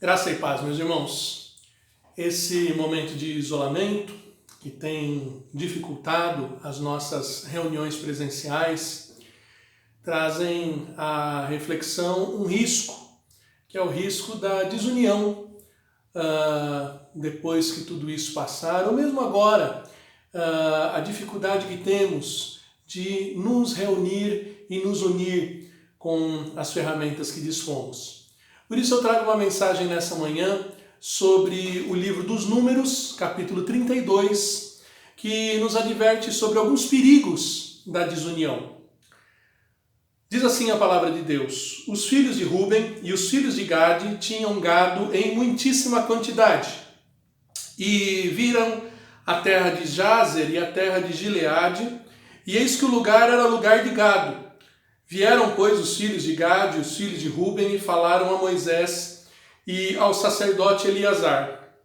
Graça e paz, meus irmãos. Esse momento de isolamento que tem dificultado as nossas reuniões presenciais trazem à reflexão um risco, que é o risco da desunião depois que tudo isso passar, ou mesmo agora, a dificuldade que temos de nos reunir e nos unir com as ferramentas que dispomos. Por isso eu trago uma mensagem nessa manhã sobre o livro dos Números, capítulo 32, que nos adverte sobre alguns perigos da desunião. Diz assim a palavra de Deus: os filhos de Ruben e os filhos de Gade tinham gado em muitíssima quantidade, e viram a terra de Jazer e a terra de Gileade, e eis que o lugar era lugar de gado. Vieram, pois, os filhos de Gade e os filhos de Ruben e falaram a Moisés e ao sacerdote Eleazar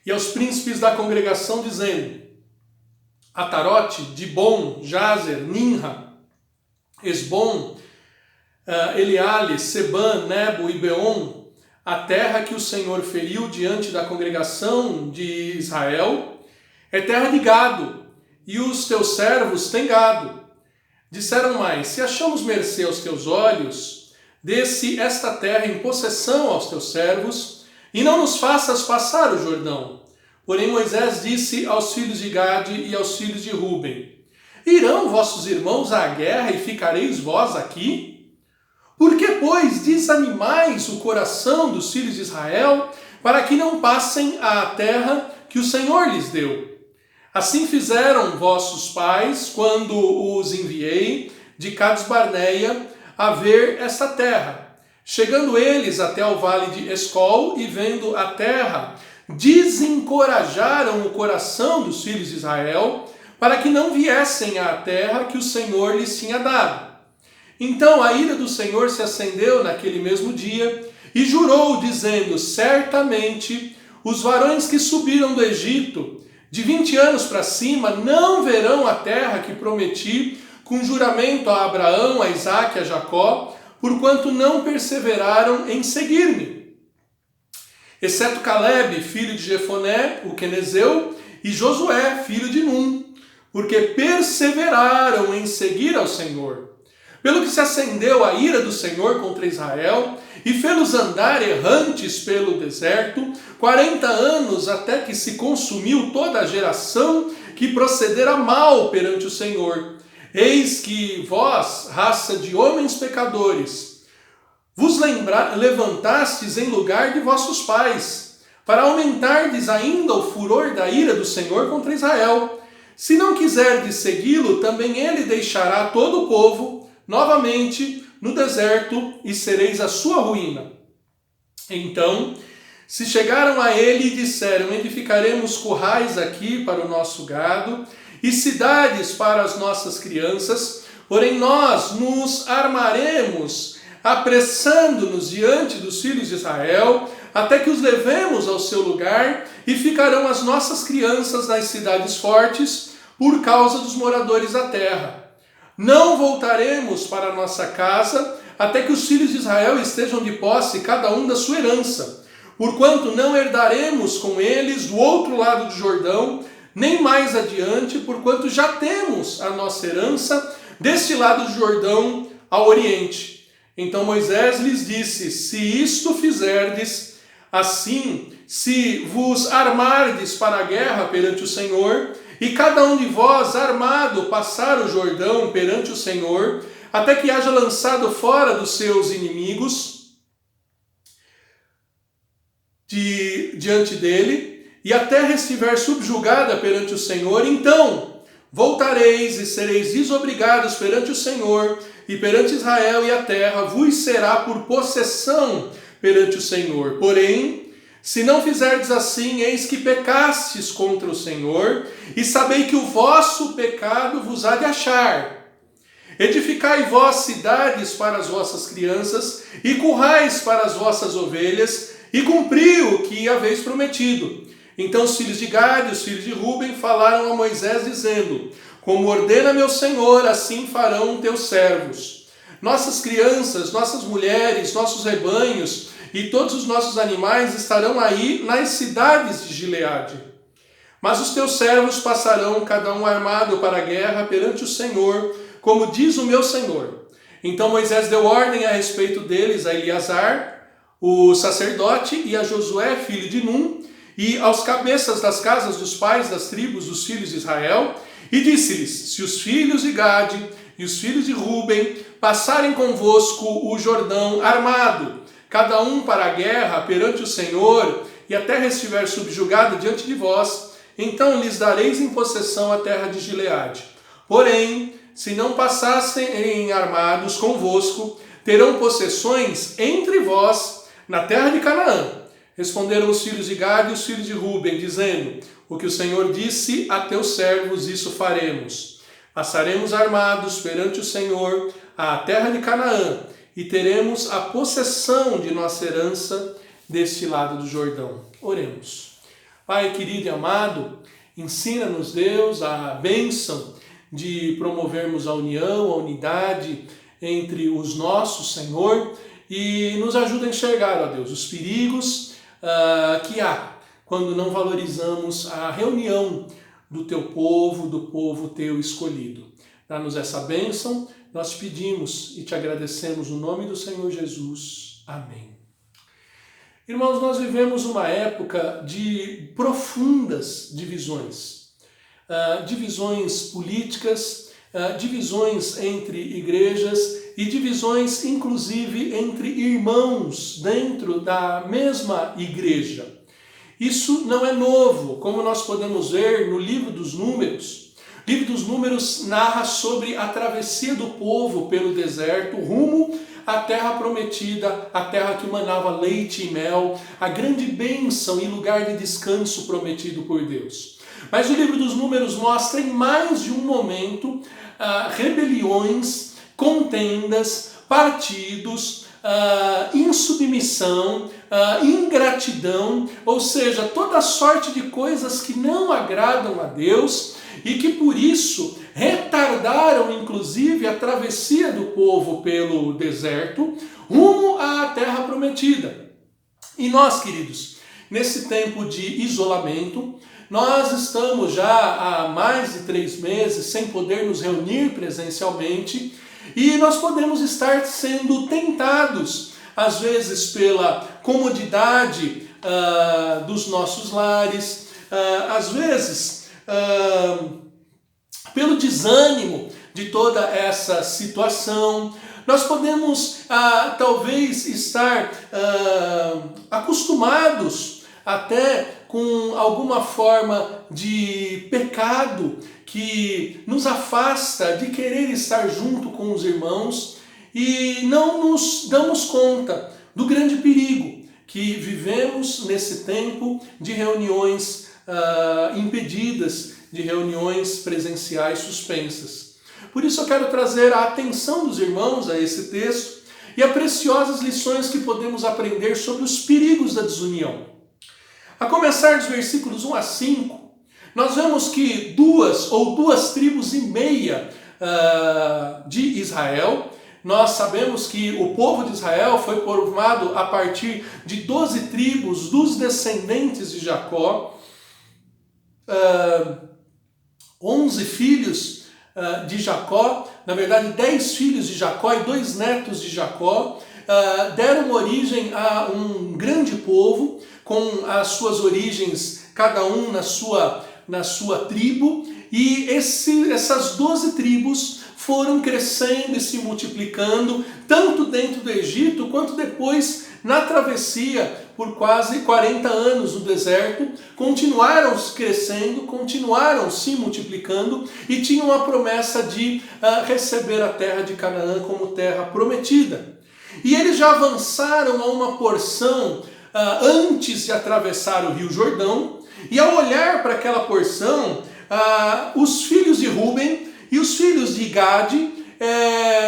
e aos príncipes da congregação, dizendo: Atarote, Dibon, Jazer, Ninra, Esbom, Eleale, Seban, Nebo e Beon, a terra que o Senhor feriu diante da congregação de Israel, é terra de gado, e os teus servos têm gado. Disseram mais: se achamos mercê aos teus olhos, dê-se esta terra em possessão aos teus servos, e não nos faças passar o Jordão. Porém Moisés disse aos filhos de Gade e aos filhos de Ruben: irão vossos irmãos à guerra e ficareis vós aqui? Por que, pois, desanimais o coração dos filhos de Israel, para que não passem à terra que o Senhor lhes deu? Assim fizeram vossos pais, quando os enviei de Cades Barneia a ver esta terra. Chegando eles até ao vale de Escol e vendo a terra, desencorajaram o coração dos filhos de Israel, para que não viessem à terra que o Senhor lhes tinha dado. Então a ira do Senhor se acendeu naquele mesmo dia, e jurou, dizendo: certamente os varões que subiram do Egito, de 20 anos para cima, não verão a terra que prometi com juramento a Abraão, a Isaque e a Jacó, porquanto não perseveraram em seguir-me. Exceto Caleb, filho de Jefoné, o quenezeu, e Josué, filho de Num, porque perseveraram em seguir ao Senhor. Pelo que se acendeu a ira do Senhor contra Israel, e fê-los andar errantes pelo deserto, 40 anos, até que se consumiu toda a geração que procedera mal perante o Senhor. Eis que vós, raça de homens pecadores, vos levantastes em lugar de vossos pais, para aumentardes ainda o furor da ira do Senhor contra Israel. Se não quiserdes segui-lo, também ele deixará todo o povo novamente no deserto, e sereis a sua ruína. Então se chegaram a ele e disseram: edificaremos currais aqui para o nosso gado e cidades para as nossas crianças, porém nós nos armaremos, apressando-nos diante dos filhos de Israel, até que os levemos ao seu lugar, e ficarão as nossas crianças nas cidades fortes, por causa dos moradores da terra. Não voltaremos para a nossa casa, até que os filhos de Israel estejam de posse, cada um da sua herança, porquanto não herdaremos com eles do outro lado do Jordão, nem mais adiante, porquanto já temos a nossa herança deste lado do Jordão ao oriente. Então Moisés lhes disse: se isto fizerdes, assim, se vos armardes para a guerra perante o Senhor, e cada um de vós armado passar o Jordão perante o Senhor, até que haja lançado fora dos seus inimigos diante dele, e a terra estiver subjugada perante o Senhor, então voltareis e sereis desobrigados perante o Senhor e perante Israel, e a terra vos será por possessão perante o Senhor. Porém, se não fizerdes assim, eis que pecastes contra o Senhor, e sabei que o vosso pecado vos há de achar. Edificai vós cidades para as vossas crianças, e currais para as vossas ovelhas, e cumpri o que haveis prometido. Então os filhos de Gade e os filhos de Ruben falaram a Moisés, dizendo: como ordena meu Senhor, assim farão teus servos. nossas crianças, nossas mulheres, nossos rebanhos e todos os nossos animais estarão aí nas cidades de Gileade. Mas os teus servos passarão, cada um armado para a guerra perante o Senhor, como diz o meu Senhor. Então Moisés deu ordem a respeito deles a Eleazar, o sacerdote, e a Josué, filho de Num, e aos cabeças das casas dos pais das tribos dos filhos de Israel, e disse-lhes: se os filhos de Gade e os filhos de Ruben passarem convosco o Jordão armado, cada um para a guerra perante o Senhor, e a terra estiver subjugada diante de vós, então lhes dareis em possessão a terra de Gileade. Porém, se não passassem armados convosco, terão possessões entre vós na terra de Canaã. Responderam os filhos de Gade e os filhos de Ruben, dizendo: o que o Senhor disse a teus servos, isso faremos. Passaremos armados perante o Senhor à terra de Canaã, e teremos a possessão de nossa herança deste lado do Jordão. Oremos. Pai querido e amado, ensina-nos, Deus, a bênção de promovermos a união, a unidade entre os nossos, Senhor, e nos ajuda a enxergar, ó Deus, os perigos que há quando não valorizamos a reunião do teu povo, do povo teu escolhido. Dá-nos essa bênção, nós te pedimos e te agradecemos no nome do Senhor Jesus. Amém. Irmãos, nós vivemos uma época de profundas divisões. Divisões políticas, divisões entre igrejas e divisões, inclusive, entre irmãos dentro da mesma igreja. Isso não é novo, como nós podemos ver no livro dos Números. O livro dos Números narra sobre a travessia do povo pelo deserto rumo à terra prometida, a terra que manava leite e mel, a grande bênção e lugar de descanso prometido por Deus. Mas o livro dos Números mostra em mais de um momento rebeliões, contendas, partidos, insubmissão, ingratidão, ou seja, toda sorte de coisas que não agradam a Deus e que por isso retardaram inclusive a travessia do povo pelo deserto rumo à terra prometida. E nós, queridos, nesse tempo de isolamento, nós estamos já há mais de 3 meses sem poder nos reunir presencialmente e nós podemos estar sendo tentados, às vezes pela comodidade dos nossos lares, às vezes pelo desânimo de toda essa situação. Nós podemos talvez estar acostumados até com alguma forma de pecado que nos afasta de querer estar junto com os irmãos e não nos damos conta do grande perigo que vivemos nesse tempo de reuniões impedidas, de reuniões presenciais suspensas. Por isso eu quero trazer a atenção dos irmãos a esse texto e a preciosas lições que podemos aprender sobre os perigos da desunião. A começar dos versículos 1 a 5, nós vemos que 2 tribos e meia de Israel, nós sabemos que o povo de Israel foi formado a partir de 12 tribos dos descendentes de Jacó, 11 filhos de Jacó, na verdade 10 filhos de Jacó e 2 netos de Jacó, deram origem a um grande povo, com as suas origens, cada um na sua tribo, e essas 12 tribos foram crescendo e se multiplicando, tanto dentro do Egito, quanto depois na travessia por quase 40 anos no deserto, continuaram crescendo, continuaram se multiplicando e tinham a promessa de receber a terra de Canaã como terra prometida. E eles já avançaram a uma porção antes de atravessar o Rio Jordão, e ao olhar para aquela porção, os filhos de Ruben e os filhos de Gade,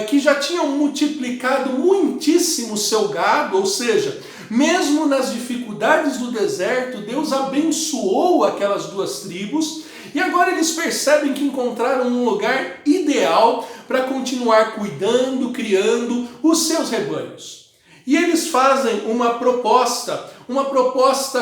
que já tinham multiplicado muitíssimo o seu gado, ou seja, mesmo nas dificuldades do deserto, Deus abençoou aquelas 2 tribos, E agora eles percebem que encontraram um lugar ideal para continuar cuidando, criando os seus rebanhos. E eles fazem uma proposta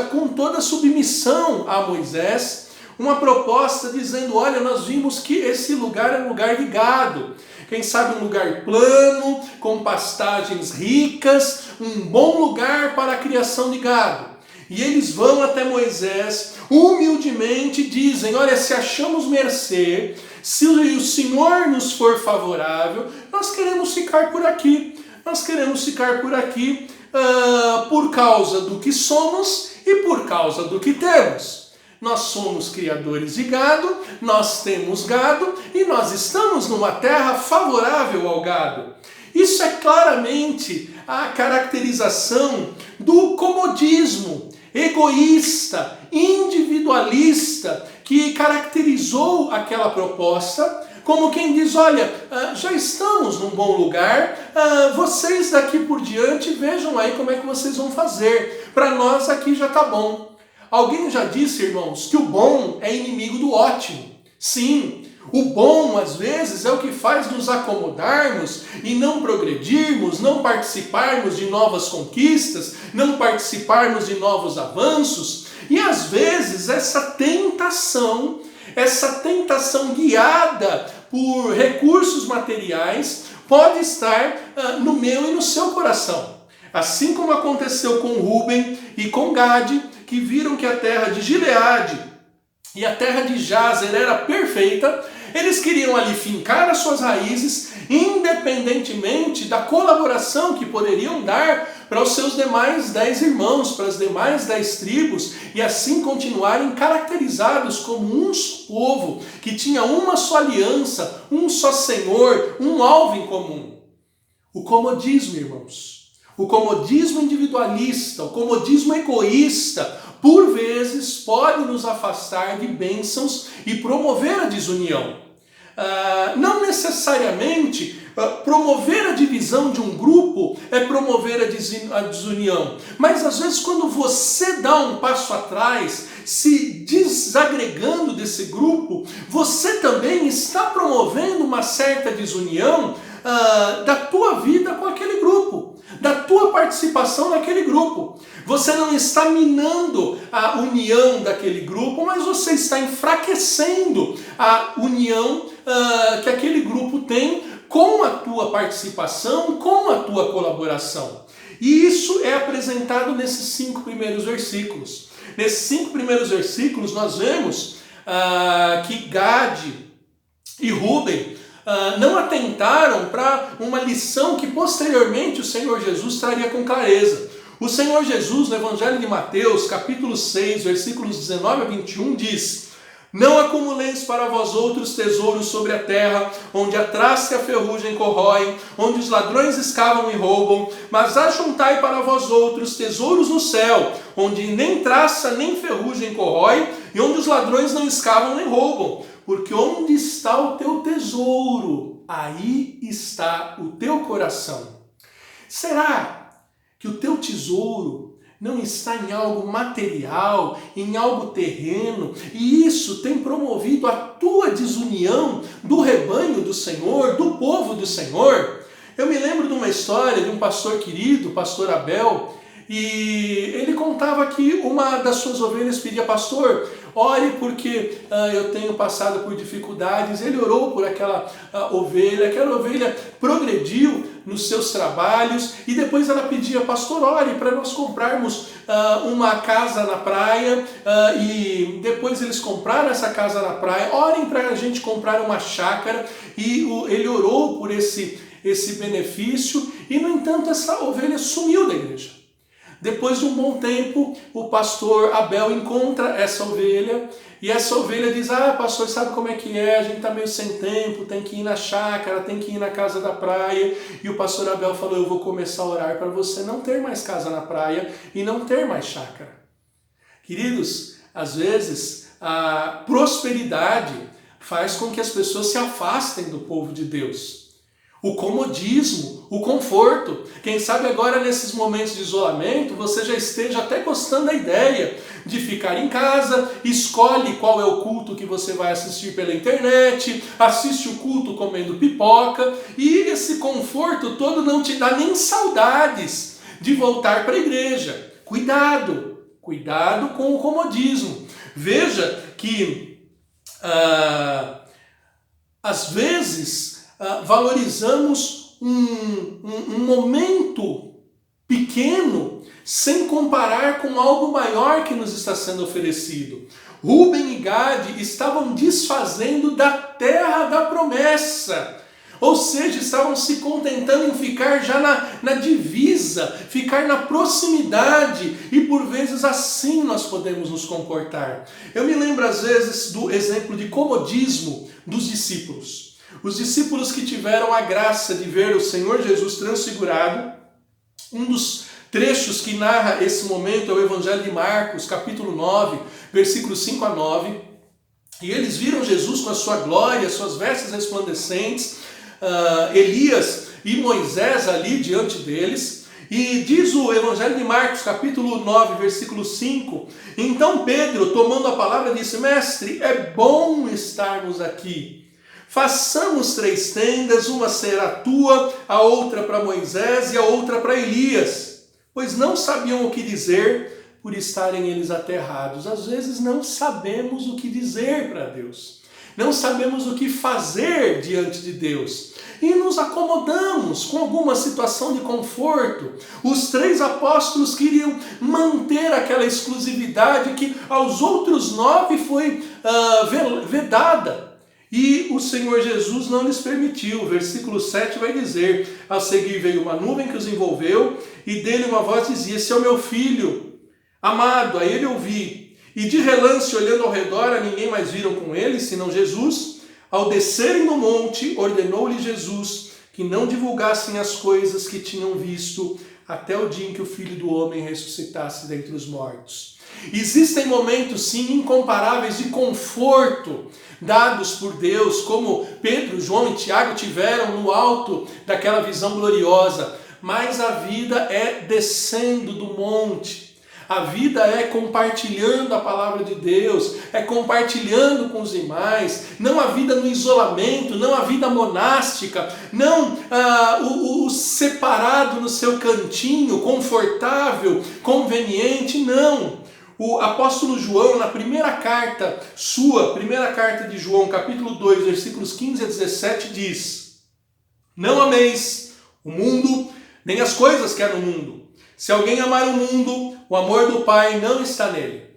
com toda submissão a Moisés, uma proposta dizendo, olha, nós vimos que esse lugar é um lugar de gado. Quem sabe um lugar plano, com pastagens ricas, um bom lugar para a criação de gado. E eles vão até Moisés, humildemente dizem, olha, se achamos mercê, se o Senhor nos for favorável, nós queremos ficar por aqui. Nós queremos ficar por aqui por causa do que somos e por causa do que temos. Nós somos criadores de gado, nós temos gado e nós estamos numa terra favorável ao gado. Isso é claramente a caracterização do comodismo egoísta, individualista, que caracterizou aquela proposta, como quem diz, olha, já estamos num bom lugar, vocês daqui por diante vejam aí como é que vocês vão fazer, para nós aqui já está bom. Alguém já disse, irmãos, que o bom é inimigo do ótimo. Sim, o bom às vezes é o que faz nos acomodarmos e não progredirmos, não participarmos de novas conquistas, não participarmos de novos avanços. E às vezes essa tentação guiada por recursos materiais pode estar no meu e no seu coração. Assim como aconteceu com Rúben e com Gade, que viram que a terra de Gileade e a terra de Jazer era perfeita, eles queriam ali fincar as suas raízes, independentemente da colaboração que poderiam dar para os seus demais 10 irmãos, para as demais 10 tribos, e assim continuarem caracterizados como um povo que tinha uma só aliança, um só Senhor, um alvo em comum. O comodismo, irmãos, o comodismo individualista, o comodismo egoísta, por vezes pode nos afastar de bênçãos e promover a desunião. Não necessariamente promover a divisão de um grupo é promover a desunião, mas às vezes quando você dá um passo atrás, se desagregando desse grupo, você também está promovendo uma certa desunião da tua vida com aquele grupo, da tua participação naquele grupo. Você não está minando a união daquele grupo, mas você está enfraquecendo a união que aquele grupo tem com a tua participação, com a tua colaboração. E isso é apresentado nesses 5 primeiros versículos. Nesses 5 primeiros versículos nós vemos que Gade e Rúben não atentaram para uma lição que posteriormente o Senhor Jesus traria com clareza. O Senhor Jesus, no Evangelho de Mateus, capítulo 6, versículos 19 a 21, diz: não acumuleis para vós outros tesouros sobre a terra, onde a traça e a ferrugem corroem, onde os ladrões escavam e roubam, mas ajuntai para vós outros tesouros no céu, onde nem traça nem ferrugem corrói, e onde os ladrões não escavam nem roubam. Porque onde está o teu tesouro, aí está o teu coração. Será que o teu tesouro não está em algo material, em algo terreno, e isso tem promovido a tua desunião do rebanho do Senhor, do povo do Senhor? Eu me lembro de uma história de um pastor querido, o pastor Abel, e ele contava que uma das suas ovelhas pedia: pastor, ore porque eu tenho passado por dificuldades. Ele orou por aquela ovelha progrediu nos seus trabalhos, e depois ela pedia: pastor, ore para nós comprarmos uma casa na praia, e depois eles compraram essa casa na praia, orem para a gente comprar uma chácara, e ele orou por esse benefício, e no entanto essa ovelha sumiu da igreja. Depois de um bom tempo, o pastor Abel encontra essa ovelha, e essa ovelha diz: pastor, sabe como é que é? A gente está meio sem tempo, tem que ir na chácara, tem que ir na casa da praia. E o pastor Abel falou: eu vou começar a orar para você não ter mais casa na praia e não ter mais chácara. Queridos, às vezes a prosperidade faz com que as pessoas se afastem do povo de Deus. O comodismo, o conforto. Quem sabe agora nesses momentos de isolamento você já esteja até gostando da ideia de ficar em casa, escolhe qual é o culto que você vai assistir pela internet, assiste o culto comendo pipoca e esse conforto todo não te dá nem saudades de voltar para a igreja. Cuidado, cuidado com o comodismo. Veja que às vezes valorizamos um momento pequeno sem comparar com algo maior que nos está sendo oferecido. Rúben e Gade estavam desfazendo da terra da promessa. Ou seja, estavam se contentando em ficar já na divisa, ficar na proximidade, e por vezes assim nós podemos nos comportar. Eu me lembro às vezes do exemplo de comodismo dos discípulos. Os discípulos que tiveram a graça de ver o Senhor Jesus transfigurado, um dos trechos que narra esse momento é o Evangelho de Marcos, capítulo 9, versículos 5 a 9. E eles viram Jesus com a sua glória, suas vestes resplandecentes, Elias e Moisés ali diante deles. E diz o Evangelho de Marcos, capítulo 9, versículo 5. Então Pedro, tomando a palavra, disse: Mestre, é bom estarmos aqui. Façamos 3 tendas, uma será tua, a outra para Moisés e a outra para Elias. Pois não sabiam o que dizer por estarem eles aterrados. Às vezes não sabemos o que dizer para Deus. Não sabemos o que fazer diante de Deus. E nos acomodamos com alguma situação de conforto. Os 3 apóstolos queriam manter aquela exclusividade que aos outros 9 foi vedada. E o Senhor Jesus não lhes permitiu. O versículo 7 vai dizer: a seguir veio uma nuvem que os envolveu, e dele uma voz dizia: esse é o meu filho amado, a ele ouvi. E de relance, olhando ao redor, a ninguém mais viram com ele, senão Jesus. Ao descerem do monte, ordenou-lhe Jesus que não divulgassem as coisas que tinham visto, até o dia em que o Filho do Homem ressuscitasse dentre os mortos. Existem momentos, sim, incomparáveis de conforto dados por Deus, como Pedro, João e Tiago tiveram no alto daquela visão gloriosa. Mas a vida é descendo do monte. A vida é compartilhando a palavra de Deus, é compartilhando com os demais, não a vida no isolamento, não a vida monástica, não o separado no seu cantinho, confortável, conveniente, não. O apóstolo João, na primeira carta de João, capítulo 2, versículos 15 a 17, diz: não ameis o mundo, nem as coisas que há no mundo. Se alguém amar o mundo, o amor do Pai não está nele.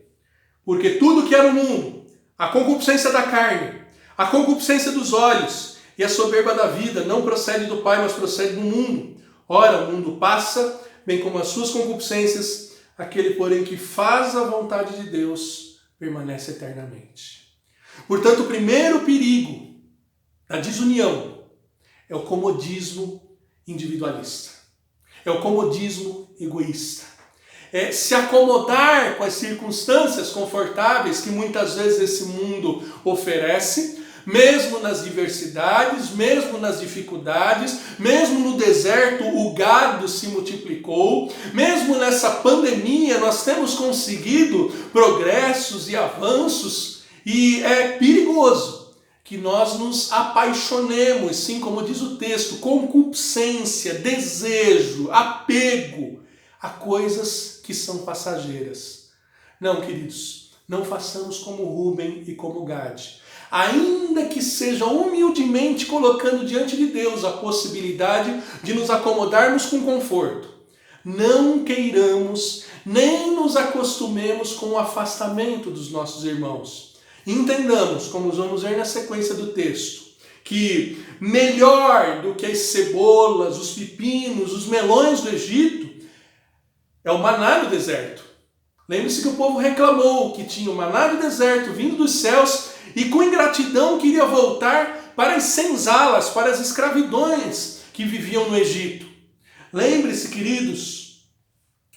Porque tudo que há no mundo, a concupiscência da carne, a concupiscência dos olhos e a soberba da vida, não procede do Pai, mas procede do mundo. Ora, o mundo passa, bem como as suas concupiscências, aquele, porém, que faz a vontade de Deus, permanece eternamente. Portanto, o primeiro perigo da desunião é o comodismo individualista. É o comodismo egoísta. É se acomodar com as circunstâncias confortáveis que muitas vezes esse mundo oferece, mesmo nas diversidades, mesmo nas dificuldades, mesmo no deserto o gado se multiplicou, mesmo nessa pandemia nós temos conseguido progressos e avanços, e é perigoso que nós nos apaixonemos, sim, como diz o texto, concupiscência, desejo, apego a coisas que são passageiras. Não, queridos, não façamos como Rúben e como Gade. Ainda que seja humildemente colocando diante de Deus a possibilidade de nos acomodarmos com conforto, não queiramos nem nos acostumemos com o afastamento dos nossos irmãos. Entendamos, como vamos ver na sequência do texto, que melhor do que as cebolas, os pepinos, os melões do Egito, é o maná do deserto. Lembre-se que o povo reclamou que tinha o maná do deserto vindo dos céus e com ingratidão queria voltar para as senzalas, para as escravidões que viviam no Egito. Lembre-se, queridos,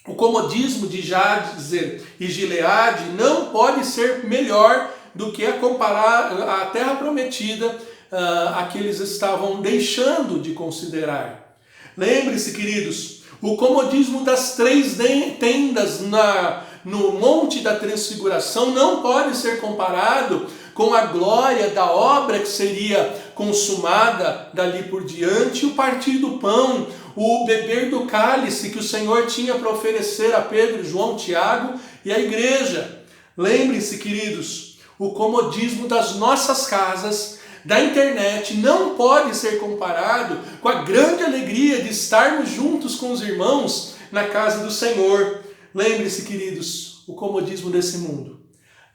o comodismo de Jazer e Gileade não pode ser melhor do que a comparar a terra prometida a que eles estavam deixando de considerar. Lembre-se, queridos, o comodismo das 3 tendas no Monte da Transfiguração não pode ser comparado com a glória da obra que seria consumada dali por diante, o partir do pão, o beber do cálice que o Senhor tinha para oferecer a Pedro, João, Tiago e a igreja. Lembrem-se, queridos, o comodismo das nossas casas, da internet, não pode ser comparado com a grande alegria de estarmos juntos com os irmãos na casa do Senhor. Lembre-se, queridos, o comodismo desse mundo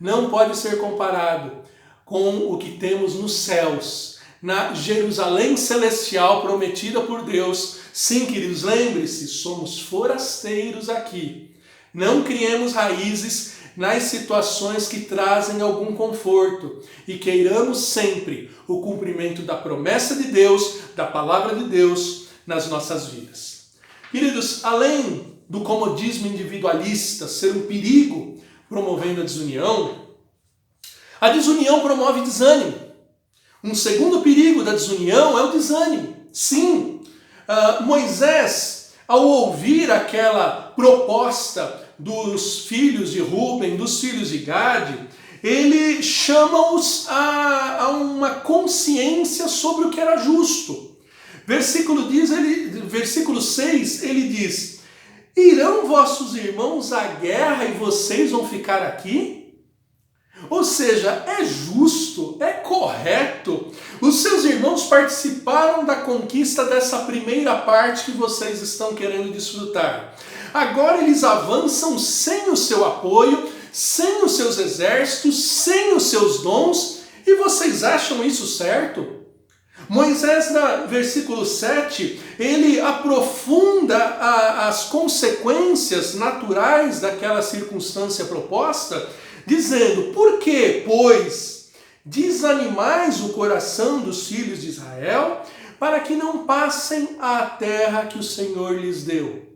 não pode ser comparado com o que temos nos céus, na Jerusalém celestial prometida por Deus. Sim, queridos, lembre-se, somos forasteiros aqui. Não criemos raízes nas situações que trazem algum conforto e queiramos sempre o cumprimento da promessa de Deus, da palavra de Deus nas nossas vidas. Queridos, além do comodismo individualista ser um perigo promovendo a desunião promove desânimo. Um segundo perigo da desunião é o desânimo. Sim, Moisés, ao ouvir aquela proposta dos filhos de Rúben, dos filhos de Gade, ele chama-os a uma consciência sobre o que era justo. Versículo 6, ele diz: irão vossos irmãos à guerra e vocês vão ficar aqui? Ou seja, é justo, é correto. Os seus irmãos participaram da conquista dessa primeira parte que vocês estão querendo desfrutar. Agora eles avançam sem o seu apoio, sem os seus exércitos, sem os seus dons, e vocês acham isso certo? Moisés, no versículo 7, ele aprofunda as consequências naturais daquela circunstância proposta, dizendo: por que, pois, desanimais o coração dos filhos de Israel, para que não passem à terra que o Senhor lhes deu?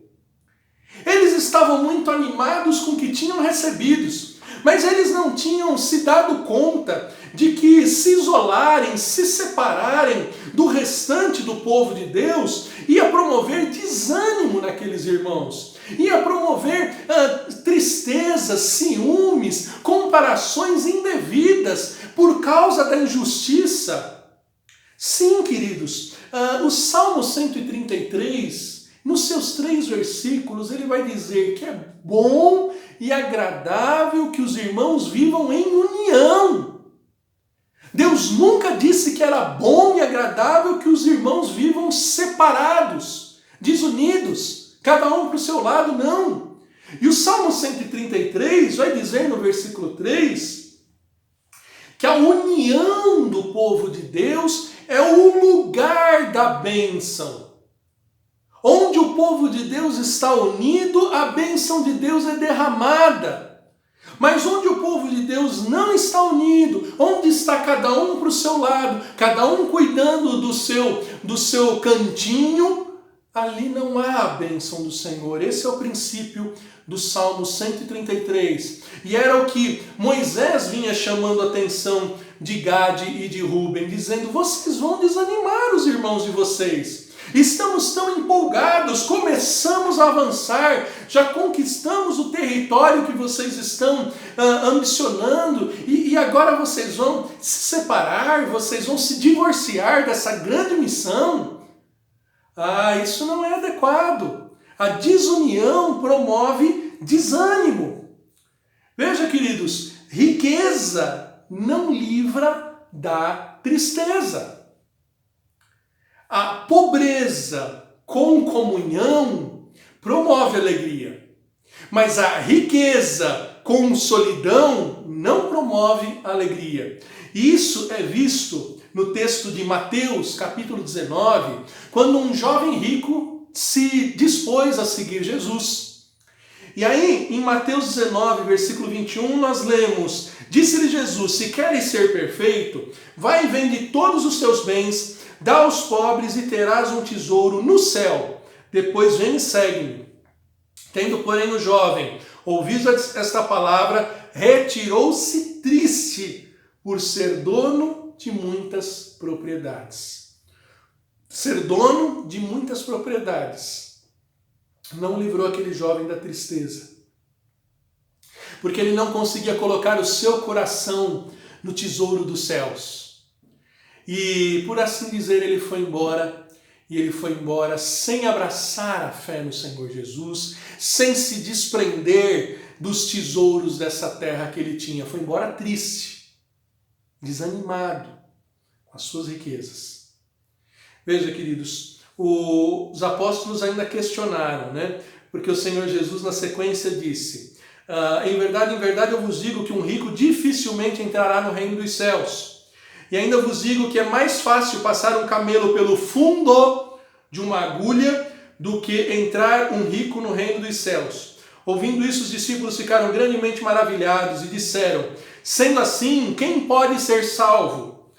Eles estavam muito animados com o que tinham recebidos, mas eles não tinham se dado conta de que se isolarem, se separarem do restante do povo de Deus ia promover desânimo naqueles irmãos, ia promover tristezas, ciúmes, comparações indevidas por causa da injustiça. Sim, queridos, o Salmo 133, nos seus 3 versículos, ele vai dizer que é bom e agradável que os irmãos vivam em união. Deus nunca disse que era bom e agradável que os irmãos vivam separados, desunidos, cada um para o seu lado, não. E o Salmo 133 vai dizer no versículo 3 que a união do povo de Deus é o lugar da bênção. Onde o povo de Deus está unido, a bênção de Deus é derramada. Mas onde o povo de Deus não está unido, onde está cada um para o seu lado, cada um cuidando do seu cantinho, ali não há a bênção do Senhor. Esse é o princípio do Salmo 133. E era o que Moisés vinha chamando a atenção de Gade e de Rúben, dizendo: vocês vão desanimar os irmãos de vocês. Estamos tão empolgados, começamos a avançar, já conquistamos o território que vocês estão ambicionando e agora vocês vão se separar, vocês vão se divorciar dessa grande missão. Isso não é adequado. A desunião promove desânimo. Veja, queridos, riqueza não livra da tristeza. A pobreza com comunhão promove alegria, mas a riqueza com solidão não promove alegria. Isso é visto no texto de Mateus, capítulo 19, quando um jovem rico se dispôs a seguir Jesus. E aí, em Mateus 19, versículo 21, nós lemos: disse-lhe Jesus: se queres ser perfeito, vai e vende todos os teus bens, dá aos pobres e terás um tesouro no céu. Depois vem e segue-me. Tendo, porém, o jovem ouvido esta palavra, retirou-se triste por ser dono de muitas propriedades. ser dono de muitas propriedades não livrou aquele jovem da tristeza. Porque ele não conseguia colocar o seu coração no tesouro dos céus. E, por assim dizer, ele foi embora. E ele foi embora sem abraçar a fé no Senhor Jesus, sem se desprender dos tesouros dessa terra que ele tinha. Foi embora triste, desanimado com as suas riquezas. Veja, queridos, os apóstolos ainda questionaram, né? Porque o Senhor Jesus, na sequência, disse: em verdade, eu vos digo que um rico dificilmente entrará no reino dos céus. E ainda vos digo que é mais fácil passar um camelo pelo fundo de uma agulha do que entrar um rico no reino dos céus. Ouvindo isso, os discípulos ficaram grandemente maravilhados e disseram: sendo assim, quem pode ser salvo?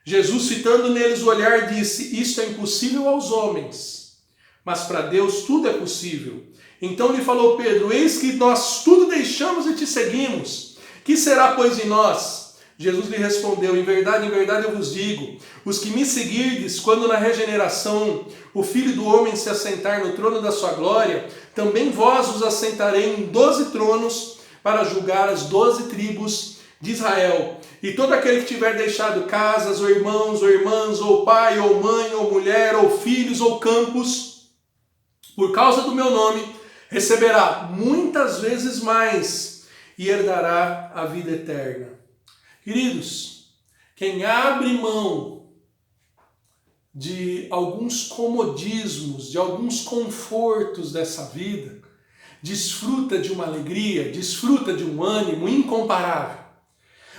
Jesus, fitando neles o olhar, disse: isto é impossível aos homens, mas para Deus tudo é possível. Então lhe falou Pedro: eis que nós tudo deixamos e te seguimos. Que será, pois, em nós? Jesus lhe respondeu: em verdade, eu vos digo, os que me seguirdes, quando na regeneração o Filho do Homem se assentar no trono da sua glória, também vós os assentarei em 12 tronos para julgar as 12 tribos de Israel. E todo aquele que tiver deixado casas, ou irmãos, ou irmãs, ou pai, ou mãe, ou mulher, ou filhos, ou campos, por causa do meu nome, receberá muitas vezes mais e herdará a vida eterna. Queridos, quem abre mão de alguns comodismos, de alguns confortos dessa vida, desfruta de uma alegria, desfruta de um ânimo incomparável.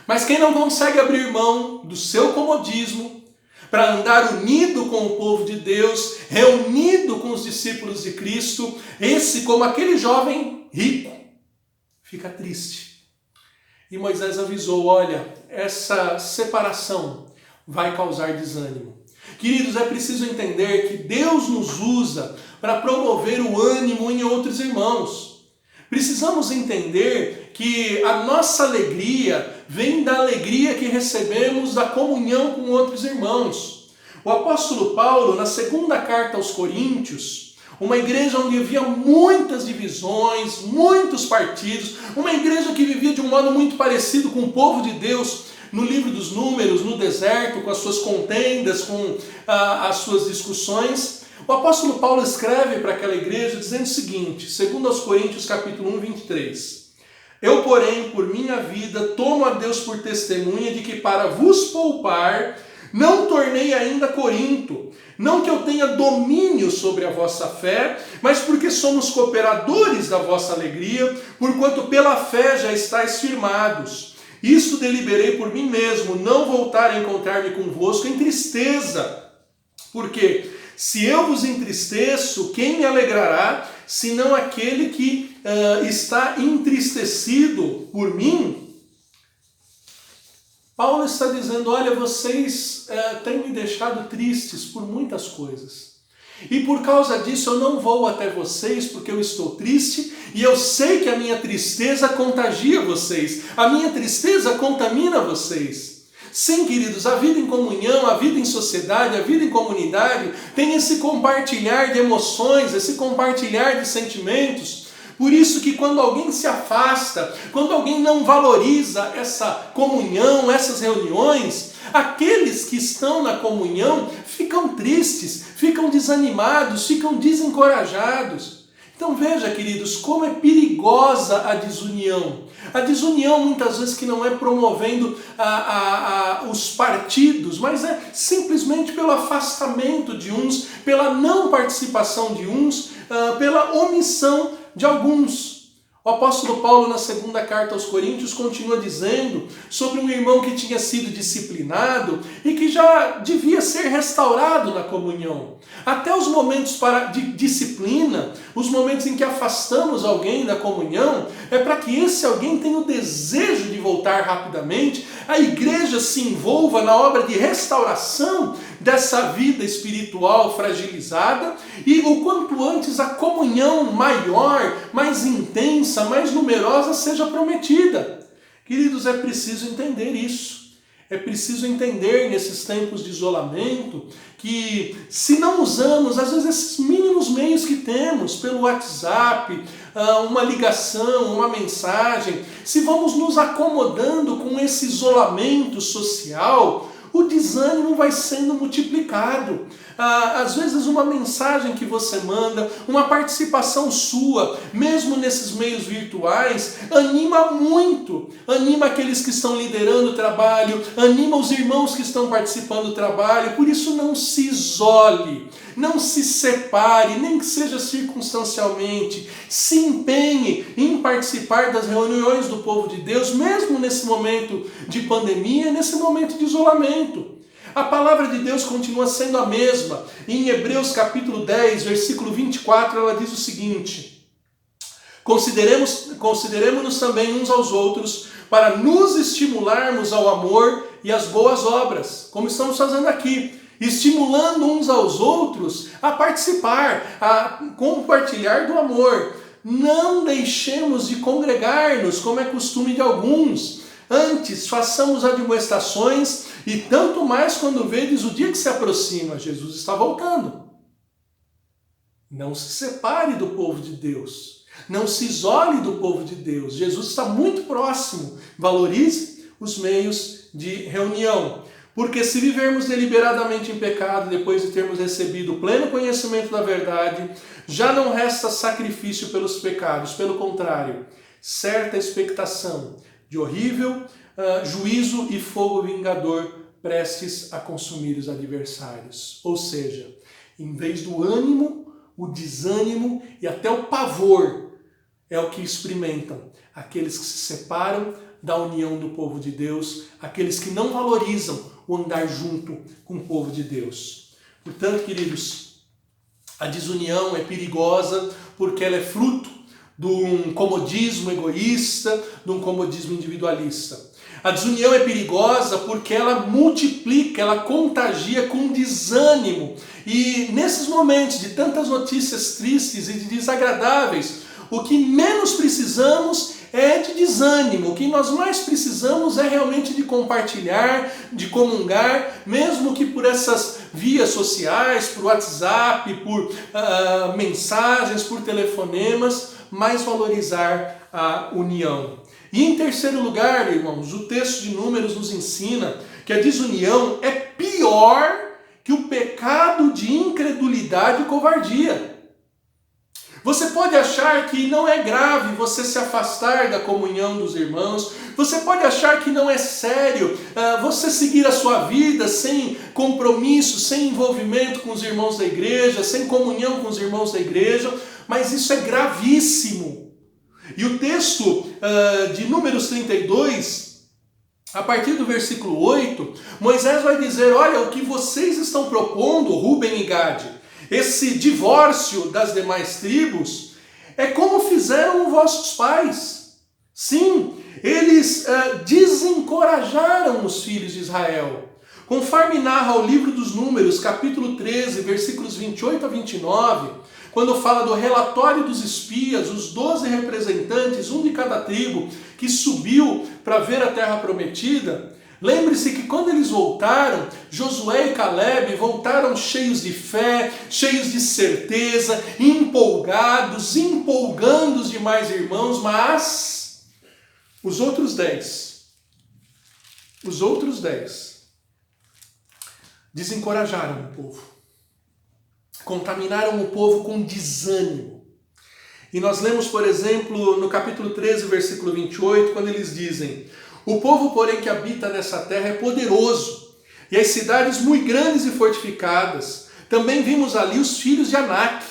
Mas quem não consegue abrir mão do seu comodismo para andar unido com o povo de Deus, reunido com os discípulos de Cristo, esse, como aquele jovem rico, fica triste. E Moisés avisou: olha, essa separação vai causar desânimo. Queridos, é preciso entender que Deus nos usa para promover o ânimo em outros irmãos. Precisamos entender que a nossa alegria vem da alegria que recebemos da comunhão com outros irmãos. O apóstolo Paulo, na segunda carta aos Coríntios, uma igreja onde havia muitas divisões, muitos partidos, uma igreja que vivia de um modo muito parecido com o povo de Deus no livro dos Números, no deserto, com as suas contendas, com as suas discussões. O apóstolo Paulo escreve para aquela igreja dizendo o seguinte, segundo aos Coríntios capítulo 1, 23. Eu, porém, por minha vida, tomo a Deus por testemunha de que para vos poupar, não tornei ainda Corinto, não que eu tenha domínio sobre a vossa fé, mas porque somos cooperadores da vossa alegria, porquanto pela fé já estáis firmados. Isto deliberei por mim mesmo, não voltar a encontrar-me convosco em tristeza. Porque se eu vos entristeço, quem me alegrará, senão aquele que está entristecido por mim? Paulo está dizendo: olha, vocês têm me deixado tristes por muitas coisas. E por causa disso eu não vou até vocês porque eu estou triste e eu sei que a minha tristeza contagia vocês. A minha tristeza contamina vocês. Sim, queridos, a vida em comunhão, a vida em sociedade, a vida em comunidade tem esse compartilhar de emoções, esse compartilhar de sentimentos. Por isso que quando alguém se afasta, quando alguém não valoriza essa comunhão, essas reuniões, aqueles que estão na comunhão ficam tristes, ficam desanimados, ficam desencorajados. Então veja, queridos, como é perigosa a desunião. A desunião muitas vezes que não é promovendo os partidos, mas é simplesmente pelo afastamento de uns, pela não participação de uns, pela omissão de alguns. O apóstolo Paulo, na segunda carta aos Coríntios, continua dizendo sobre um irmão que tinha sido disciplinado e que já devia ser restaurado na comunhão. Até os momentos de disciplina, os momentos em que afastamos alguém da comunhão, é para que esse alguém tenha o desejo de voltar rapidamente, a igreja se envolva na obra de restauração dessa vida espiritual fragilizada e o quanto antes a comunhão maior, mais intensa, mais numerosa seja prometida. Queridos, é preciso entender isso. É preciso entender nesses tempos de isolamento que se não usamos, às vezes, esses mínimos meios que temos, pelo WhatsApp, uma ligação, uma mensagem, se vamos nos acomodando com esse isolamento social, o desânimo vai sendo multiplicado. Às vezes uma mensagem que você manda, uma participação sua, mesmo nesses meios virtuais, anima muito. Anima aqueles que estão liderando o trabalho, anima os irmãos que estão participando do trabalho. Por isso não se isole, não se separe, nem que seja circunstancialmente. Se empenhe em participar das reuniões do povo de Deus, mesmo nesse momento de pandemia, nesse momento de isolamento. A palavra de Deus continua sendo a mesma. Em Hebreus capítulo 10, versículo 24, ela diz o seguinte: Consideremos-nos também uns aos outros para nos estimularmos ao amor e às boas obras, como estamos fazendo aqui, estimulando uns aos outros a participar, a compartilhar do amor. Não deixemos de congregar-nos, como é costume de alguns. Antes, façamos admoestações, e tanto mais quando vedes o dia que se aproxima. Jesus está voltando. Não se separe do povo de Deus. Não se isole do povo de Deus. Jesus está muito próximo. Valorize os meios de reunião. Porque se vivermos deliberadamente em pecado, depois de termos recebido o pleno conhecimento da verdade, já não resta sacrifício pelos pecados. Pelo contrário, certa expectação de horrível juízo e fogo vingador prestes a consumir os adversários. Ou seja, em vez do ânimo, o desânimo e até o pavor é o que experimentam aqueles que se separam da união do povo de Deus, aqueles que não valorizam o andar junto com o povo de Deus. Portanto, queridos, a desunião é perigosa porque ela é fruto de um comodismo egoísta, de um comodismo individualista. A desunião é perigosa porque ela multiplica, ela contagia com desânimo. E nesses momentos de tantas notícias tristes e desagradáveis, o que menos precisamos é de desânimo. O que nós mais precisamos é realmente de compartilhar, de comungar, mesmo que por essas vias sociais, por WhatsApp, por mensagens, por telefonemas, mas valorizar a união. E em terceiro lugar, irmãos, o texto de Números nos ensina que a desunião é pior que o pecado de incredulidade e covardia. Você pode achar que não é grave você se afastar da comunhão dos irmãos, você pode achar que não é sério você seguir a sua vida sem compromisso, sem envolvimento com os irmãos da igreja, sem comunhão com os irmãos da igreja, mas isso é gravíssimo. E o texto de Números 32, a partir do versículo 8, Moisés vai dizer: olha, o que vocês estão propondo, Rúben e Gade, esse divórcio das demais tribos, é como fizeram vossos pais. Sim, eles desencorajaram os filhos de Israel. Conforme narra o livro dos Números, capítulo 13, versículos 28 a 29, quando fala do relatório dos espias, os 12 representantes, um de cada tribo, que subiu para ver a terra prometida, lembre-se que quando eles voltaram, Josué e Calebe voltaram cheios de fé, cheios de certeza, empolgados, empolgando os demais irmãos, mas os outros 10 desencorajaram o povo. Contaminaram o povo com desânimo. E nós lemos, por exemplo, no capítulo 13, versículo 28, quando eles dizem: o povo, porém, que habita nessa terra é poderoso, e as cidades muito grandes e fortificadas. Também vimos ali os filhos de Anak.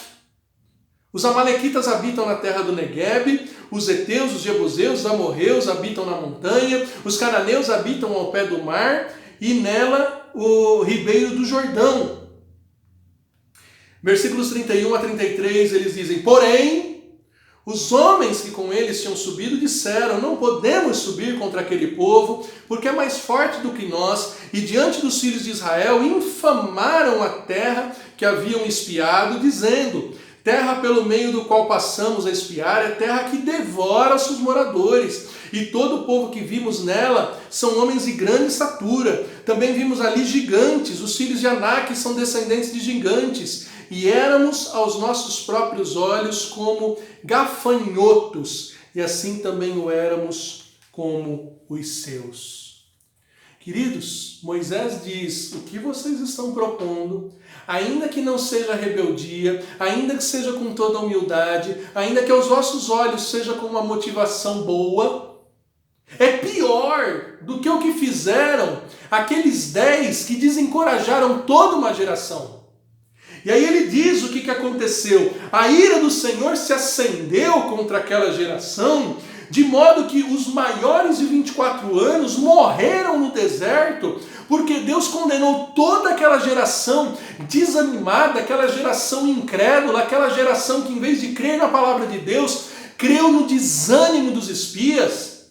Os amalequitas habitam na terra do Neguebe, os heteus, os jebuseus, os amorreus habitam na montanha, os cananeus habitam ao pé do mar, e nela o ribeiro do Jordão. Versículos 31 a 33, eles dizem: porém, os homens que com eles tinham subido disseram: não podemos subir contra aquele povo, porque é mais forte do que nós, e diante dos filhos de Israel infamaram a terra que haviam espiado, dizendo: Terra pelo meio do qual passamos a espiar é terra que devora seus moradores. E todo o povo que vimos nela são homens de grande estatura. Também vimos ali gigantes, os filhos de Anak são descendentes de gigantes. E éramos aos nossos próprios olhos como gafanhotos. E assim também o éramos como os seus. Queridos, Moisés diz: o que vocês estão propondo, ainda que não seja rebeldia, ainda que seja com toda humildade, ainda que aos vossos olhos seja com uma motivação boa, é pior do que o que fizeram aqueles 10 que desencorajaram toda uma geração. E aí ele diz o que aconteceu. A ira do Senhor se acendeu contra aquela geração, de modo que os maiores de 24 anos morreram no deserto, porque Deus condenou toda aquela geração desanimada, aquela geração incrédula, aquela geração que, em vez de crer na palavra de Deus, creu no desânimo dos espias.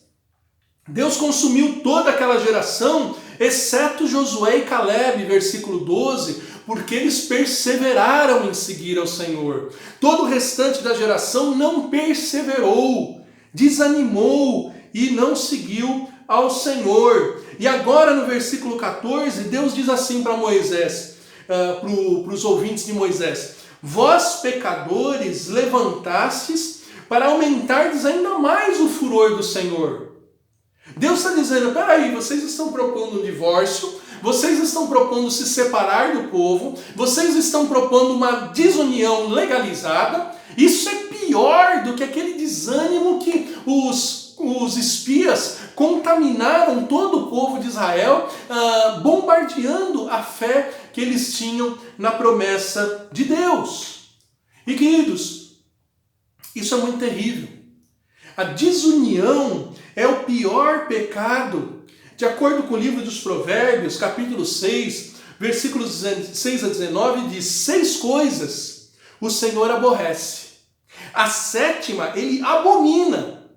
Deus consumiu toda aquela geração, exceto Josué e Caleb, versículo 12, porque eles perseveraram em seguir ao Senhor. Todo o restante da geração não perseverou, desanimou e não seguiu ao Senhor. E agora no versículo 14, Deus diz assim para Moisés, para os ouvintes de Moisés: vós pecadores levantastes para aumentardes ainda mais o furor do Senhor. Deus está dizendo: peraí, vocês estão propondo um divórcio, vocês estão propondo se separar do povo, vocês estão propondo uma desunião legalizada. Isso é pior do que aquele desânimo que os espias contaminaram todo o povo de Israel, bombardeando a fé que eles tinham na promessa de Deus. E queridos, isso é muito terrível. A desunião é o pior pecado. De acordo com o livro dos Provérbios, capítulo 6, versículos 6 a 19, diz: 6 coisas o Senhor aborrece. A 7ª ele abomina.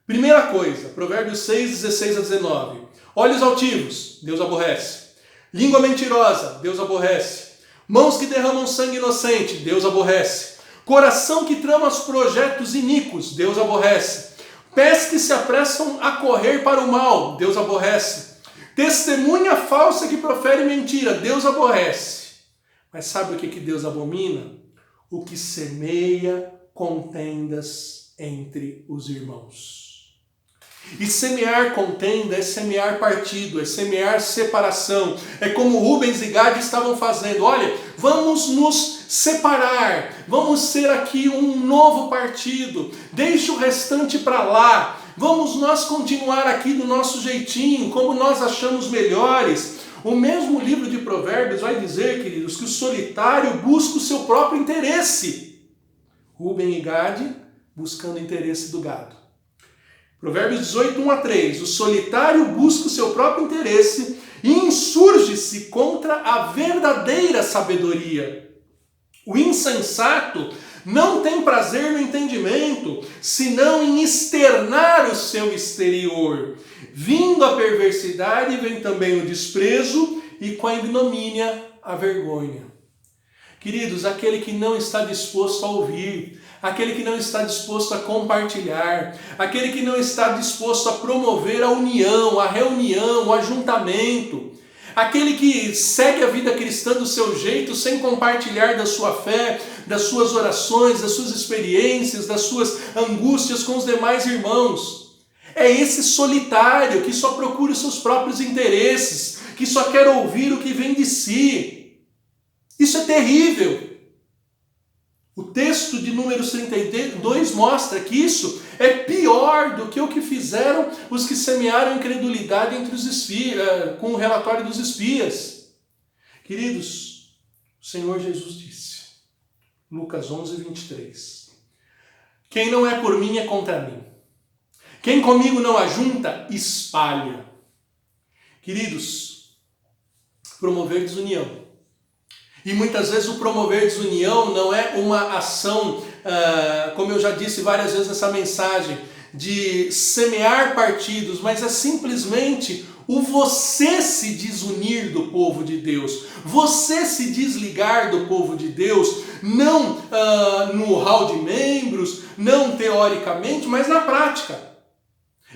Primeira coisa, Provérbios 6, 16 a 19. Olhos altivos, Deus aborrece. Língua mentirosa, Deus aborrece. Mãos que derramam sangue inocente, Deus aborrece. Coração que trama os projetos iníquos, Deus aborrece. Pés que se apressam a correr para o mal, Deus aborrece. Testemunha falsa que profere mentira, Deus aborrece. Mas sabe o que Deus abomina? O que semeia contendas entre os irmãos. E semear contenda é semear partido, é semear separação. É como Rubens e Gade estavam fazendo. Olha, vamos nos separar, vamos ser aqui um novo partido, deixa o restante para lá, vamos nós continuar aqui do nosso jeitinho, como nós achamos melhores. O mesmo livro de Provérbios vai dizer, queridos, que o solitário busca o seu próprio interesse. Rubem e Gade buscando o interesse do gado. Provérbios 18, 1 a 3. O solitário busca o seu próprio interesse e insurge-se contra a verdadeira sabedoria. O insensato não tem prazer no entendimento, senão em externar o seu exterior. Vindo a perversidade, vem também o desprezo e com a ignomínia a vergonha. Queridos, aquele que não está disposto a ouvir, aquele que não está disposto a compartilhar, aquele que não está disposto a promover a união, a reunião, o ajuntamento, aquele que segue a vida cristã do seu jeito, sem compartilhar da sua fé, das suas orações, das suas experiências, das suas angústias com os demais irmãos. É esse solitário que só procura os seus próprios interesses, que só quer ouvir o que vem de si. Isso é terrível. O texto de Números 32 mostra que isso é pior do que o que fizeram os que semearam incredulidade entre os espias, com o relatório dos espias. Queridos, o Senhor Jesus disse, Lucas 11, 23, quem não é por mim é contra mim. Quem comigo não ajunta, espalha. Queridos, promover desunião. E muitas vezes o promover desunião não é uma ação, como eu já disse várias vezes nessa mensagem, de semear partidos, mas é simplesmente o você se desunir do povo de Deus, você se desligar do povo de Deus, não no hall de membros, não teoricamente, mas na prática.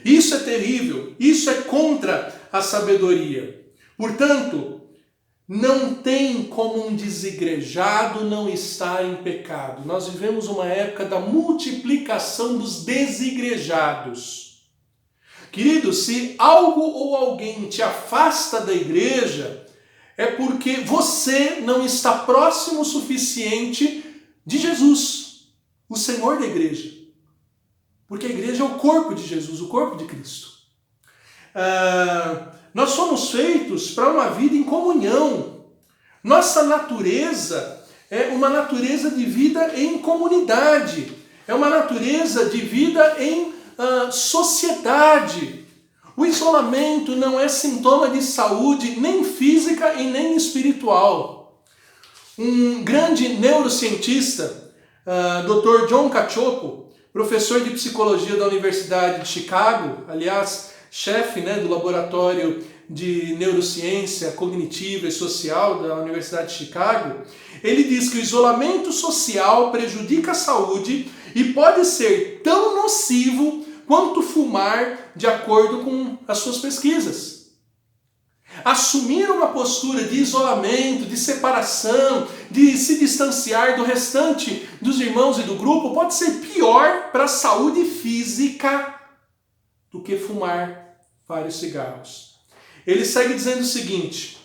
Isso é terrível, isso é contra a sabedoria. Portanto, não tem como um desigrejado não estar em pecado. Nós vivemos uma época da multiplicação dos desigrejados. Querido, se algo ou alguém te afasta da igreja, é porque você não está próximo o suficiente de Jesus, o Senhor da igreja. Porque a igreja é o corpo de Jesus, o corpo de Cristo. Nós somos feitos para uma vida em comunhão. Nossa natureza é uma natureza de vida em comunidade. É uma natureza de vida em sociedade. O isolamento não é sintoma de saúde nem física e nem espiritual. Um grande neurocientista, Dr. John Cacioppo, professor de psicologia da Universidade de Chicago, aliás, chefe do laboratório de neurociência cognitiva e social da Universidade de Chicago, ele diz que o isolamento social prejudica a saúde e pode ser tão nocivo quanto fumar, de acordo com as suas pesquisas. Assumir uma postura de isolamento, de separação, de se distanciar do restante dos irmãos e do grupo pode ser pior para a saúde física do que fumar vários cigarros. Ele segue dizendo o seguinte: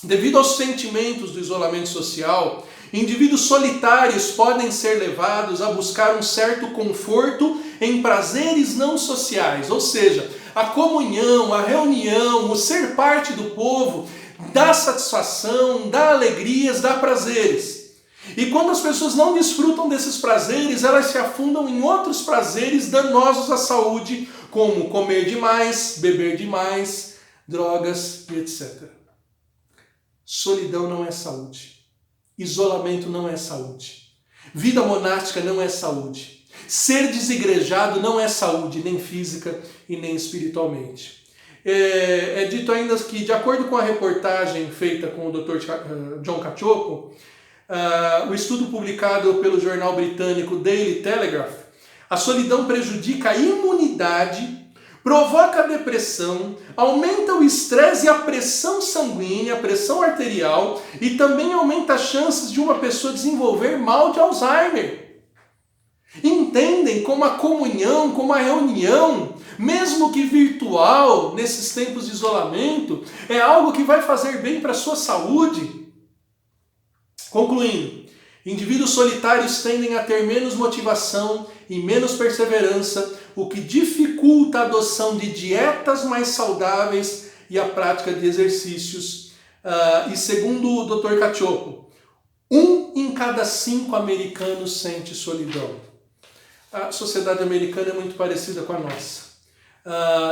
devido aos sentimentos do isolamento social, indivíduos solitários podem ser levados a buscar um certo conforto em prazeres não sociais, ou seja, a comunhão, a reunião, o ser parte do povo dá satisfação, dá alegrias, dá prazeres. E quando as pessoas não desfrutam desses prazeres, elas se afundam em outros prazeres danosos à saúde, como comer demais, beber demais, drogas e etc. Solidão não é saúde. Isolamento não é saúde. Vida monástica não é saúde. Ser desigrejado não é saúde, nem física e nem espiritualmente. É dito ainda que, de acordo com a reportagem feita com o Dr. John Cacioppo, o estudo publicado pelo jornal britânico Daily Telegraph, a solidão prejudica a imunidade, provoca depressão, aumenta o estresse e a pressão sanguínea, a pressão arterial, e também aumenta as chances de uma pessoa desenvolver mal de Alzheimer. Entendem como a comunhão, como a reunião, mesmo que virtual, nesses tempos de isolamento, é algo que vai fazer bem para a sua saúde? Concluindo, indivíduos solitários tendem a ter menos motivação e menos perseverança, o que dificulta a adoção de dietas mais saudáveis e a prática de exercícios. E segundo o Dr. Cacioppo, 1 em cada 5 americanos sente solidão. A sociedade americana é muito parecida com a nossa.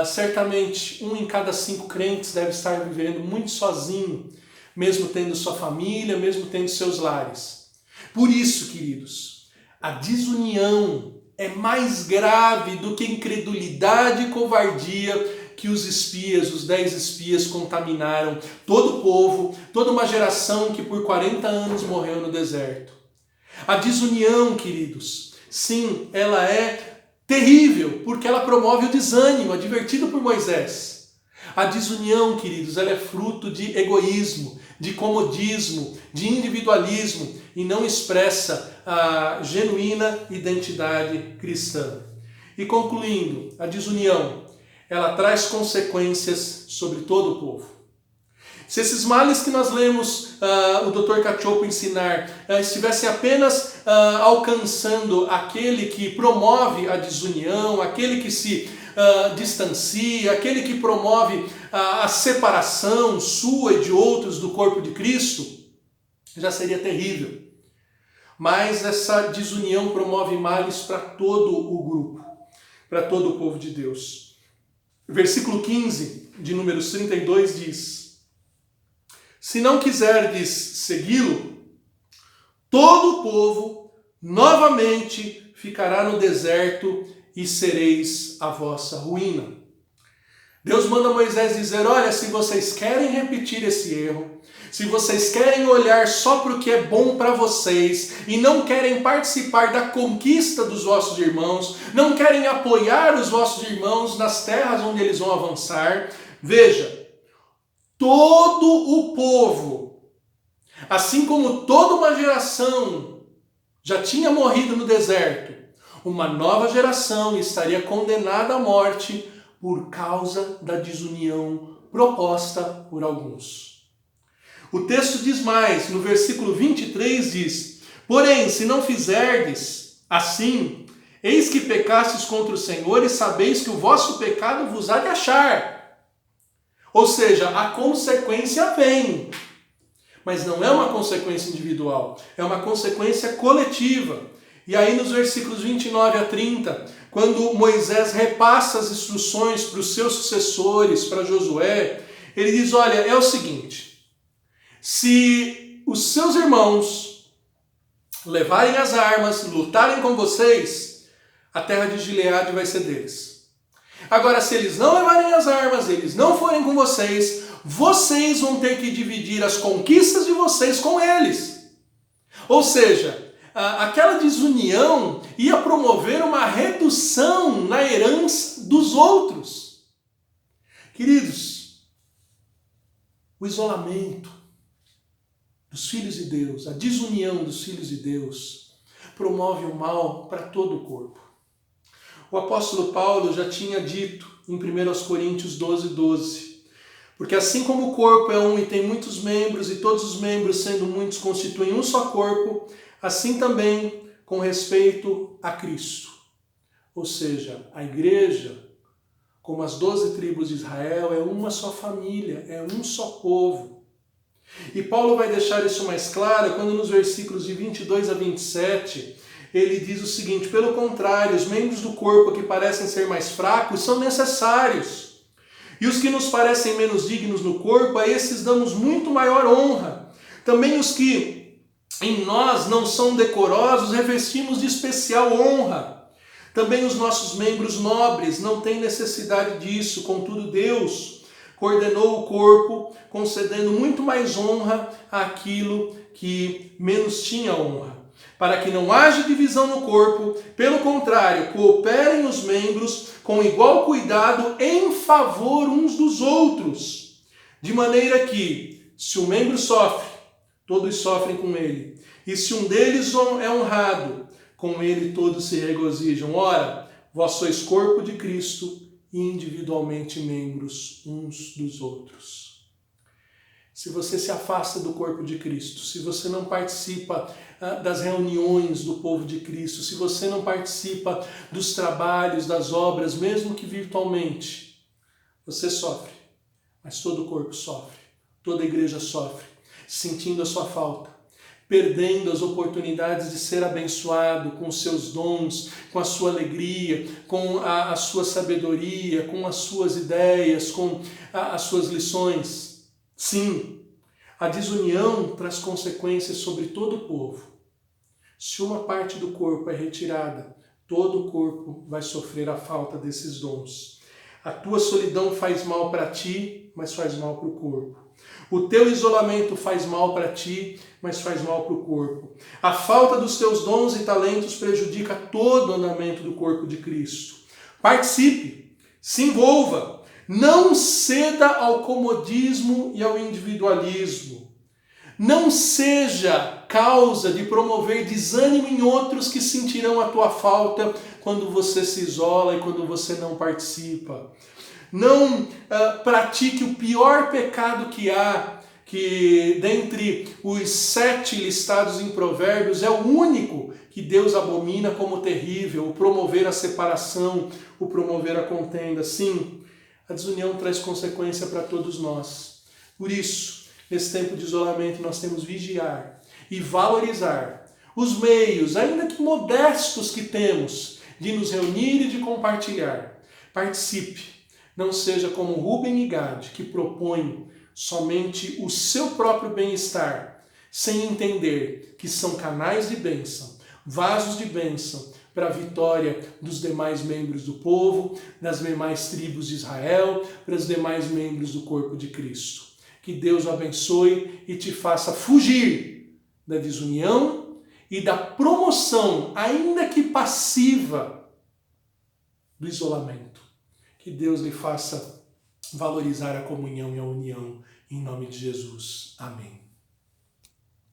Certamente 1 em cada 5 crentes deve estar vivendo muito sozinho, mesmo tendo sua família, mesmo tendo seus lares. Por isso, queridos, a desunião é mais grave do que a incredulidade e covardia que os espias, os 10 espias, contaminaram todo o povo, toda uma geração que por 40 anos morreu no deserto. A desunião, queridos, sim, ela é terrível, porque ela promove o desânimo, advertido por Moisés. A desunião, queridos, ela é fruto de egoísmo, de comodismo, de individualismo e não expressa a genuína identidade cristã. E concluindo, a desunião, ela traz consequências sobre todo o povo. Se esses males que nós lemos o Dr. Cacioppo ensinar estivessem apenas alcançando aquele que promove a desunião, aquele que se distancia, aquele que promove a separação sua e de outros do corpo de Cristo, já seria terrível. Mas essa desunião promove males para todo o grupo, para todo o povo de Deus. Versículo 15 de Números 32 diz: se não quiserdes segui-lo, todo o povo novamente ficará no deserto e sereis a vossa ruína. Deus manda Moisés dizer, olha, se vocês querem repetir esse erro, se vocês querem olhar só para o que é bom para vocês e não querem participar da conquista dos vossos irmãos, não querem apoiar os vossos irmãos nas terras onde eles vão avançar, veja, todo o povo, assim como toda uma geração já tinha morrido no deserto, uma nova geração estaria condenada à morte por causa da desunião proposta por alguns. O texto diz mais, no versículo 23 diz, porém, se não fizerdes assim, eis que pecastes contra o Senhor e sabeis que o vosso pecado vos há de achar. Ou seja, a consequência vem, mas não é uma consequência individual, é uma consequência coletiva. E aí nos versículos 29 a 30, quando Moisés repassa as instruções para os seus sucessores, para Josué, ele diz, olha, é o seguinte, se os seus irmãos levarem as armas, lutarem com vocês, a terra de Gileade vai ser deles. Agora, se eles não levarem as armas, eles não forem com vocês, vocês vão ter que dividir as conquistas de vocês com eles. Ou seja, aquela desunião ia promover uma redução na herança dos outros. Queridos, o isolamento dos filhos de Deus, a desunião dos filhos de Deus, promove o mal para todo o corpo. O apóstolo Paulo já tinha dito em 1 Coríntios 12:12, porque assim como o corpo é um e tem muitos membros, e todos os membros, sendo muitos, constituem um só corpo, assim também com respeito a Cristo. Ou seja, a igreja, como as 12 tribos de Israel, é uma só família, é um só povo. E Paulo vai deixar isso mais claro quando nos versículos de 22 a 27, ele diz o seguinte, pelo contrário, os membros do corpo que parecem ser mais fracos são necessários. E os que nos parecem menos dignos no corpo, a esses damos muito maior honra. Também os que em nós não são decorosos, revestimos de especial honra. Também os nossos membros nobres não têm necessidade disso, contudo Deus coordenou o corpo, concedendo muito mais honra àquilo que menos tinha honra, para que não haja divisão no corpo, pelo contrário, cooperem os membros com igual cuidado em favor uns dos outros, de maneira que, se um membro sofre, todos sofrem com ele, e se um deles é honrado, com ele todos se regozijam. Ora, vós sois corpo de Cristo, e individualmente membros uns dos outros. Se você se afasta do corpo de Cristo, se você não participa das reuniões do povo de Cristo, se você não participa dos trabalhos, das obras, mesmo que virtualmente, você sofre, mas todo o corpo sofre, toda a igreja sofre, sentindo a sua falta, perdendo as oportunidades de ser abençoado com os seus dons, com a sua alegria, com a sua sabedoria, com as suas ideias, com as suas lições. Sim, a desunião traz consequências sobre todo o povo. Se uma parte do corpo é retirada, todo o corpo vai sofrer a falta desses dons. A tua solidão faz mal para ti, mas faz mal para o corpo. O teu isolamento faz mal para ti, mas faz mal para o corpo. A falta dos teus dons e talentos prejudica todo o andamento do corpo de Cristo. Participe, se envolva, não ceda ao comodismo e ao individualismo. Não seja causa de promover desânimo em outros que sentirão a tua falta quando você se isola e quando você não participa. Não pratique o pior pecado que há, que dentre os 7 listados em Provérbios é o único que Deus abomina como terrível, o promover a separação, o promover a contenda. Sim, a desunião traz consequência para todos nós. Por isso, nesse tempo de isolamento, nós temos que vigiar e valorizar os meios, ainda que modestos, que temos de nos reunir e de compartilhar. Participe. Não seja como Rúben e Gade, que propõem somente o seu próprio bem-estar, sem entender que são canais de bênção, vasos de bênção, para a vitória dos demais membros do povo, das demais tribos de Israel, para os demais membros do corpo de Cristo. Que Deus o abençoe e te faça fugir da desunião e da promoção, ainda que passiva, do isolamento. Que Deus lhe faça valorizar a comunhão e a união, em nome de Jesus. Amém.